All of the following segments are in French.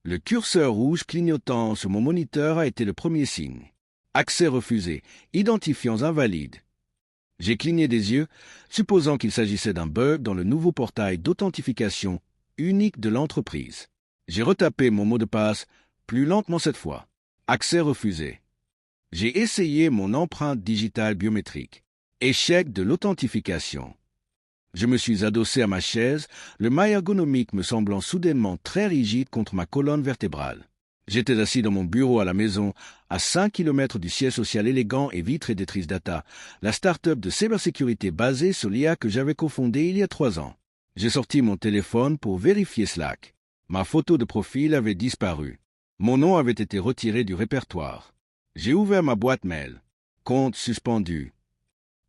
Le curseur rouge clignotant sur mon moniteur a été le premier signe. Accès refusé, identifiants invalides. J'ai cligné des yeux, supposant qu'il s'agissait d'un bug dans le nouveau portail d'authentification unique de l'entreprise. J'ai retapé mon mot de passe, plus lentement cette fois. Accès refusé. J'ai essayé mon empreinte digitale biométrique. Échec de l'authentification. Je me suis adossé à ma chaise, le maille ergonomique me semblant soudainement très rigide contre ma colonne vertébrale. J'étais assis dans mon bureau à la maison, à 5 km du siège social élégant et vitré d'Etris Data, la start-up de cybersécurité basée sur l'IA que j'avais cofondée il y a 3 ans. J'ai sorti mon téléphone pour vérifier Slack. Ma photo de profil avait disparu. Mon nom avait été retiré du répertoire. J'ai ouvert ma boîte mail. Compte suspendu.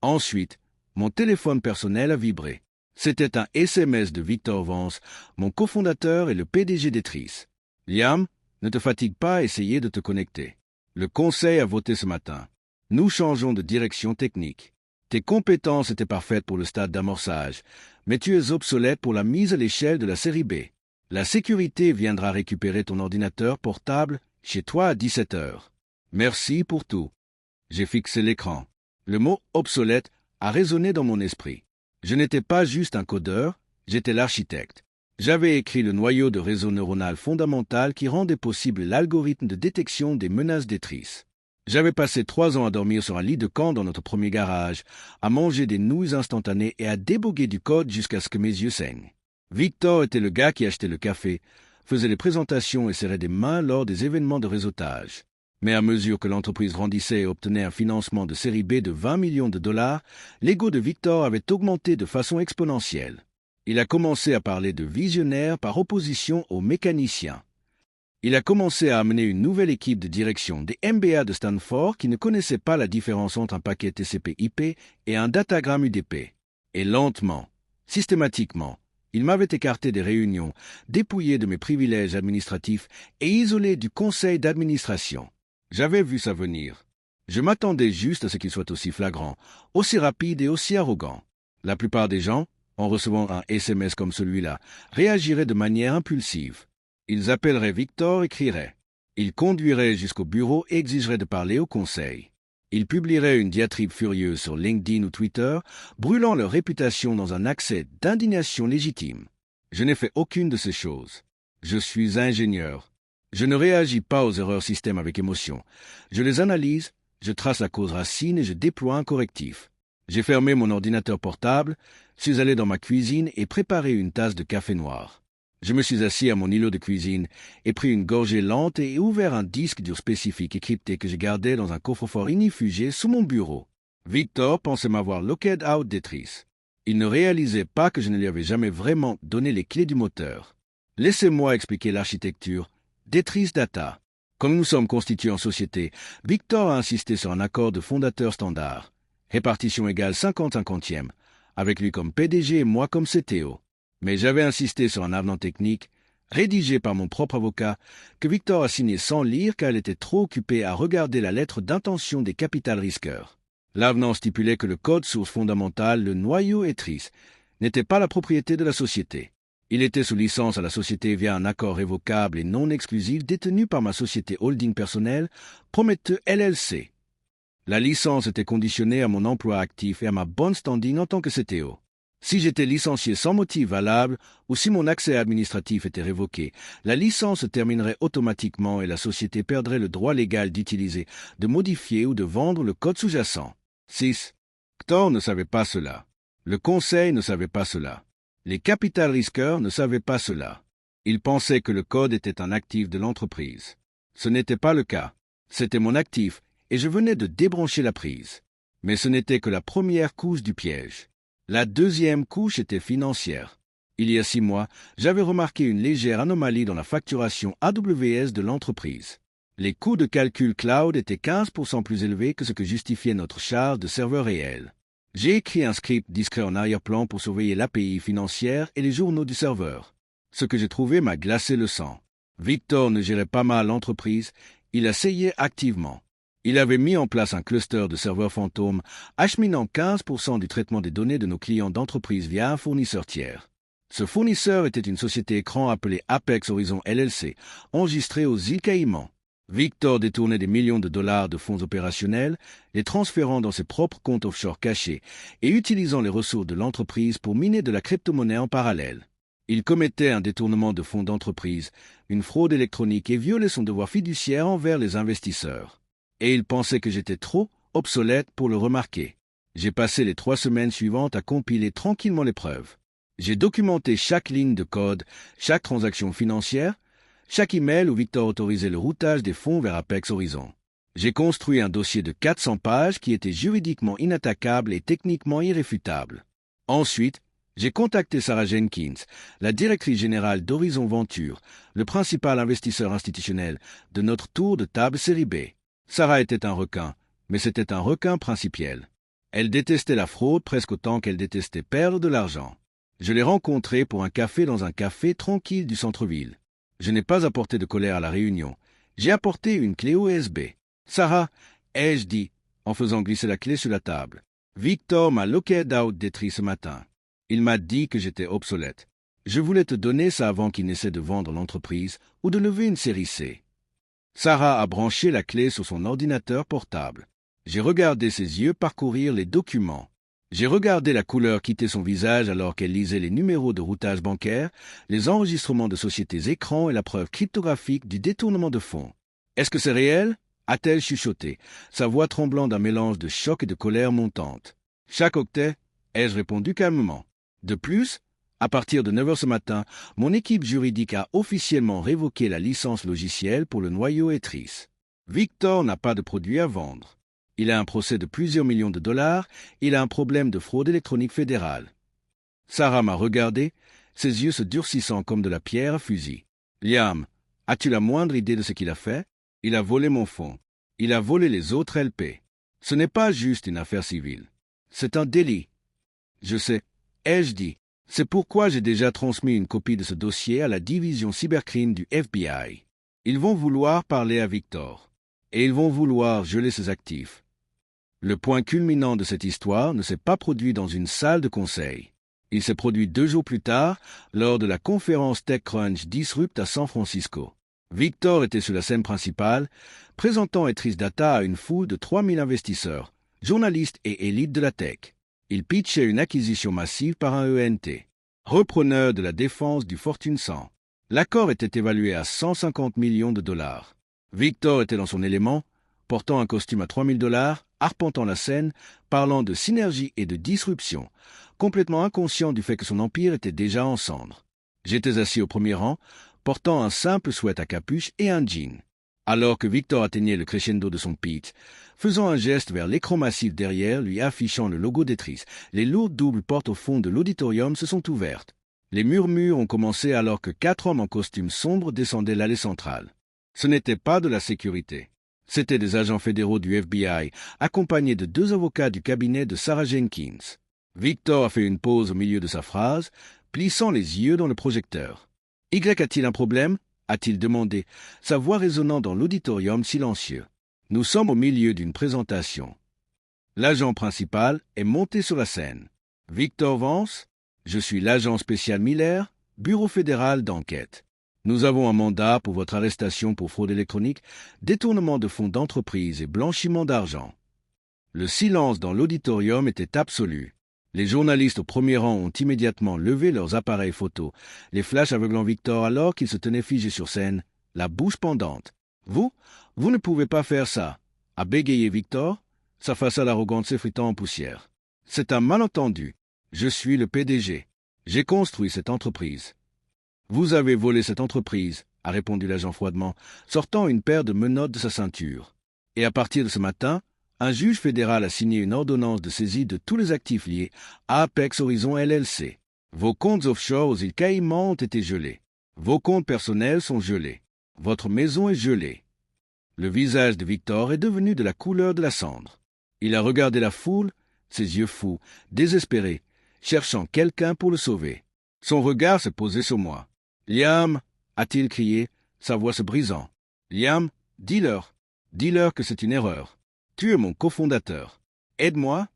Ensuite, mon téléphone personnel a vibré. C'était un SMS de Victor Vance, mon cofondateur et le PDG d'Etris. Liam, ne te fatigue pas à essayer de te connecter. Le conseil a voté ce matin. Nous changeons de direction technique. Tes compétences étaient parfaites pour le stade d'amorçage, mais tu es obsolète pour la mise à l'échelle de la série B. La sécurité viendra récupérer ton ordinateur portable chez toi à 17 heures. Merci pour tout. J'ai fixé l'écran. Le mot « obsolète » a résonné dans mon esprit. Je n'étais pas juste un codeur, j'étais l'architecte. J'avais écrit le noyau de réseau neuronal fondamental qui rendait possible l'algorithme de détection des menaces d'Etris. J'avais passé 3 ans à dormir sur un lit de camp dans notre premier garage, à manger des nouilles instantanées et à déboguer du code jusqu'à ce que mes yeux saignent. Victor était le gars qui achetait le café, faisait les présentations et serrait des mains lors des événements de réseautage. Mais à mesure que l'entreprise grandissait et obtenait un financement de série B de 20 millions de dollars, l'ego de Victor avait augmenté de façon exponentielle. Il a commencé à parler de visionnaire par opposition aux mécaniciens. Il a commencé à amener une nouvelle équipe de direction des MBA de Stanford qui ne connaissait pas la différence entre un paquet TCP/IP et un datagramme UDP. Et lentement, systématiquement, il m'avait écarté des réunions, dépouillé de mes privilèges administratifs et isolé du conseil d'administration. J'avais vu ça venir. Je m'attendais juste à ce qu'il soit aussi flagrant, aussi rapide et aussi arrogant. La plupart des gens, en recevant un SMS comme celui-là, réagiraient de manière impulsive. Ils appelleraient Victor et crieraient. Ils conduiraient jusqu'au bureau et exigeraient de parler au conseil. Ils publieraient une diatribe furieuse sur LinkedIn ou Twitter, brûlant leur réputation dans un accès d'indignation légitime. Je n'ai fait aucune de ces choses. Je suis ingénieur. Je ne réagis pas aux erreurs système avec émotion. Je les analyse, je trace la cause racine et je déploie un correctif. J'ai fermé mon ordinateur portable, suis allé dans ma cuisine et préparé une tasse de café noir. Je me suis assis à mon îlot de cuisine et pris une gorgée lente et ouvert un disque dur spécifique et crypté que je gardais dans un coffre-fort inifugé sous mon bureau. Victor pensait m'avoir locked out d'Etris. Il ne réalisait pas que je ne lui avais jamais vraiment donné les clés du moteur. Laissez-moi expliquer l'architecture d'Etris Data. Comme nous sommes constitués en société, Victor a insisté sur un accord de fondateur standard. Répartition égale 50-50e, avec lui comme PDG et moi comme CTO. Mais j'avais insisté sur un avenant technique, rédigé par mon propre avocat, que Victor a signé sans lire car elle était trop occupée à regarder la lettre d'intention des capital risqueurs. L'avenant stipulait que le code source fondamental, le noyau Etris, n'était pas la propriété de la société. Il était sous licence à la société via un accord révocable et non exclusif détenu par ma société holding personnelle, Prometeux LLC. La licence était conditionnée à mon emploi actif et à ma bonne standing en tant que CTO. Si j'étais licencié sans motif valable ou si mon accès administratif était révoqué, la licence se terminerait automatiquement et la société perdrait le droit légal d'utiliser, de modifier ou de vendre le code sous-jacent. 6. Victor ne savait pas cela. Le conseil ne savait pas cela. Les capital risqueurs ne savaient pas cela. Ils pensaient que le code était un actif de l'entreprise. Ce n'était pas le cas. C'était mon actif et je venais de débrancher la prise. Mais ce n'était que la première couche du piège. La deuxième couche était financière. Il y a 6 mois, j'avais remarqué une légère anomalie dans la facturation AWS de l'entreprise. Les coûts de calcul cloud étaient 15% plus élevés que ce que justifiait notre charge de serveur réel. J'ai écrit un script discret en arrière-plan pour surveiller l'API financière et les journaux du serveur. Ce que j'ai trouvé m'a glacé le sang. Victor ne gérait pas mal l'entreprise, il essayait activement. Il avait mis en place un cluster de serveurs fantômes, acheminant 15% du traitement des données de nos clients d'entreprise via un fournisseur tiers. Ce fournisseur était une société écran appelée Apex Horizon LLC, enregistrée aux îles Caïmans. Victor détournait des millions de dollars de fonds opérationnels, les transférant dans ses propres comptes offshore cachés et utilisant les ressources de l'entreprise pour miner de la crypto-monnaie en parallèle. Il commettait un détournement de fonds d'entreprise, une fraude électronique et violait son devoir fiduciaire envers les investisseurs. Et il pensait que j'étais trop obsolète pour le remarquer. J'ai passé les 3 semaines suivantes à compiler tranquillement les preuves. J'ai documenté chaque ligne de code, chaque transaction financière, chaque email où Victor autorisait le routage des fonds vers Apex Horizon. J'ai construit un dossier de 400 pages qui était juridiquement inattaquable et techniquement irréfutable. Ensuite, j'ai contacté Sarah Jenkins, la directrice générale d'Horizon Venture, le principal investisseur institutionnel de notre tour de table série B. Sarah était un requin, mais c'était un requin principiel. Elle détestait la fraude presque autant qu'elle détestait perdre de l'argent. Je l'ai rencontrée pour un café dans un café tranquille du centre-ville. Je n'ai pas apporté de colère à la réunion. J'ai apporté une clé USB. Sarah, ai-je dit, en faisant glisser la clé sur la table. Victor m'a locked out d'Etri ce matin. Il m'a dit que j'étais obsolète. Je voulais te donner ça avant qu'il n'essaie de vendre l'entreprise ou de lever une série C. Sarah a branché la clé sur son ordinateur portable. J'ai regardé ses yeux parcourir les documents. J'ai regardé la couleur quitter son visage alors qu'elle lisait les numéros de routage bancaire, les enregistrements de sociétés écrans et la preuve cryptographique du détournement de fonds. « Est-ce que c'est réel ?» a-t-elle chuchoté, sa voix tremblant d'un mélange de choc et de colère montante. « Chaque octet ?» ai-je répondu calmement. De plus, à partir de 9 heures ce matin, mon équipe juridique a officiellement révoqué la licence logicielle pour le noyau Etris. Victor n'a pas de produit à vendre. Il a un procès de plusieurs millions de dollars, il a un problème de fraude électronique fédérale. Sarah m'a regardé, ses yeux se durcissant comme de la pierre à fusil. Liam, as-tu la moindre idée de ce qu'il a fait? Il a volé mon fonds. Il a volé les autres LP. Ce n'est pas juste une affaire civile. C'est un délit. Je sais, ai-je dit. C'est pourquoi j'ai déjà transmis une copie de ce dossier à la division cybercrime du FBI. Ils vont vouloir parler à Victor. Et ils vont vouloir geler ses actifs. Le point culminant de cette histoire ne s'est pas produit dans une salle de conseil. Il s'est produit 2 jours plus tard, lors de la conférence TechCrunch Disrupt à San Francisco. Victor était sur la scène principale, présentant Etris Data à une foule de 3000 investisseurs, journalistes et élites de la tech. Il pitchait une acquisition massive par un ENT, repreneur de la défense du Fortune 100. L'accord était évalué à 150 millions de dollars. Victor était dans son élément, portant un costume à 3000 dollars, arpentant la scène, parlant de synergie et de disruption, complètement inconscient du fait que son empire était déjà en cendres. J'étais assis au premier rang, portant un simple sweat à capuche et un jean. Alors que Victor atteignait le crescendo de son pitch, faisant un geste vers l'écran massif derrière lui affichant le logo d'Etris, les lourdes doubles portes au fond de l'auditorium se sont ouvertes. Les murmures ont commencé alors que 4 hommes en costume sombre descendaient l'allée centrale. Ce n'était pas de la sécurité. C'étaient des agents fédéraux du FBI, accompagnés de 2 avocats du cabinet de Sarah Jenkins. Victor a fait une pause au milieu de sa phrase, plissant les yeux dans le projecteur. « Y a-t-il un problème ?» a-t-il demandé, sa voix résonnant dans l'auditorium silencieux. Nous sommes au milieu d'une présentation. L'agent principal est monté sur la scène. Victor Vance, je suis l'agent spécial Miller, Bureau fédéral d'enquête. Nous avons un mandat pour votre arrestation pour fraude électronique, détournement de fonds d'entreprise et blanchiment d'argent. Le silence dans l'auditorium était absolu. Les journalistes au premier rang ont immédiatement levé leurs appareils photos, les flashs aveuglant Victor alors qu'il se tenait figé sur scène, la bouche pendante. « Vous ne pouvez pas faire ça !» a bégayé Victor, sa face à l'arrogance s'effritant en poussière. « C'est un malentendu. Je suis le PDG. J'ai construit cette entreprise. » « Vous avez volé cette entreprise, » a répondu l'agent froidement, sortant une paire de menottes de sa ceinture. Et à partir de ce matin, un juge fédéral a signé une ordonnance de saisie de tous les actifs liés à Apex Horizon LLC. Vos comptes offshore aux îles Caïmans ont été gelés. Vos comptes personnels sont gelés. Votre maison est gelée. Le visage de Victor est devenu de la couleur de la cendre. Il a regardé la foule, ses yeux fous, désespérés, cherchant quelqu'un pour le sauver. Son regard s'est posé sur moi. « Liam !» a-t-il crié, sa voix se brisant. « Liam, dis-leur que c'est une erreur. Tu es mon cofondateur. Aide-moi !»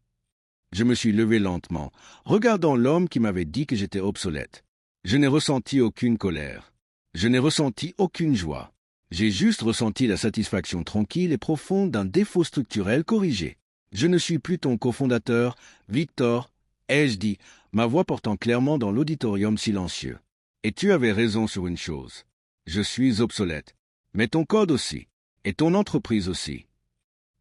Je me suis levé lentement, regardant l'homme qui m'avait dit que j'étais obsolète. Je n'ai ressenti aucune colère. Je n'ai ressenti aucune joie. J'ai juste ressenti la satisfaction tranquille et profonde d'un défaut structurel corrigé. Je ne suis plus ton cofondateur, Victor, ai-je dit, ma voix portant clairement dans l'auditorium silencieux. Et tu avais raison sur une chose. Je suis obsolète. Mais ton code aussi. Et ton entreprise aussi.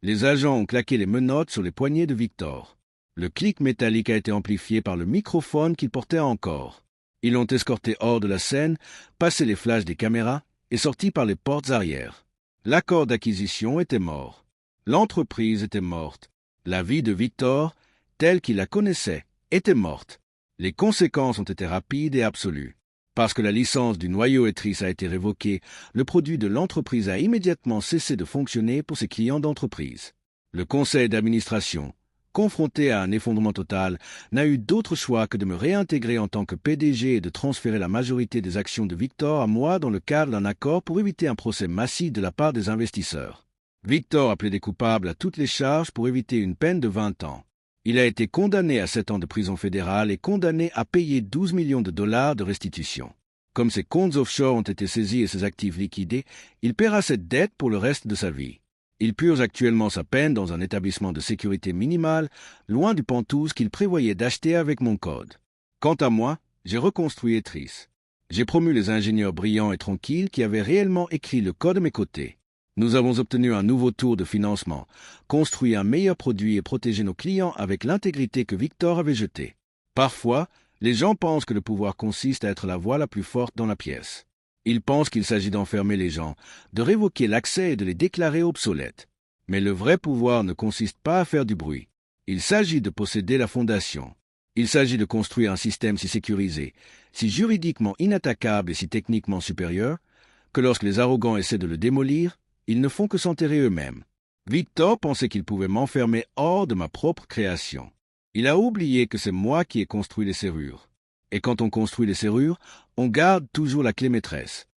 Les agents ont claqué les menottes sur les poignets de Victor. Le clic métallique a été amplifié par le microphone qu'il portait encore. Ils l'ont escorté hors de la scène, passé les flashs des caméras et sorti par les portes arrière. L'accord d'acquisition était mort. L'entreprise était morte. La vie de Victor, telle qu'il la connaissait, était morte. Les conséquences ont été rapides et absolues. Parce que la licence du noyau Etris a été révoquée, le produit de l'entreprise a immédiatement cessé de fonctionner pour ses clients d'entreprise. Le conseil d'administration, confronté à un effondrement total, n'a eu d'autre choix que de me réintégrer en tant que PDG et de transférer la majorité des actions de Victor à moi dans le cadre d'un accord pour éviter un procès massif de la part des investisseurs. Victor a plaidé coupable à toutes les charges pour éviter une peine de 20 ans. Il a été condamné à 7 ans de prison fédérale et condamné à payer 12 millions de dollars de restitution. Comme ses comptes offshore ont été saisis et ses actifs liquidés, il paiera cette dette pour le reste de sa vie. Il purge actuellement sa peine dans un établissement de sécurité minimale, loin du Pantouse qu'il prévoyait d'acheter avec mon code. Quant à moi, j'ai reconstruit Etris. J'ai promu les ingénieurs brillants et tranquilles qui avaient réellement écrit le code à mes côtés. Nous avons obtenu un nouveau tour de financement, construit un meilleur produit et protégé nos clients avec l'intégrité que Victor avait jetée. Parfois, les gens pensent que le pouvoir consiste à être la voix la plus forte dans la pièce. Ils pensent qu'il s'agit d'enfermer les gens, de révoquer l'accès et de les déclarer obsolètes. Mais le vrai pouvoir ne consiste pas à faire du bruit. Il s'agit de posséder la fondation. Il s'agit de construire un système si sécurisé, si juridiquement inattaquable et si techniquement supérieur, que lorsque les arrogants essaient de le démolir, ils ne font que s'enterrer eux-mêmes. Victor pensait qu'il pouvait m'enfermer hors de ma propre création. Il a oublié que c'est moi qui ai construit les serrures. Et quand on construit les serrures, on garde toujours la clé maîtresse.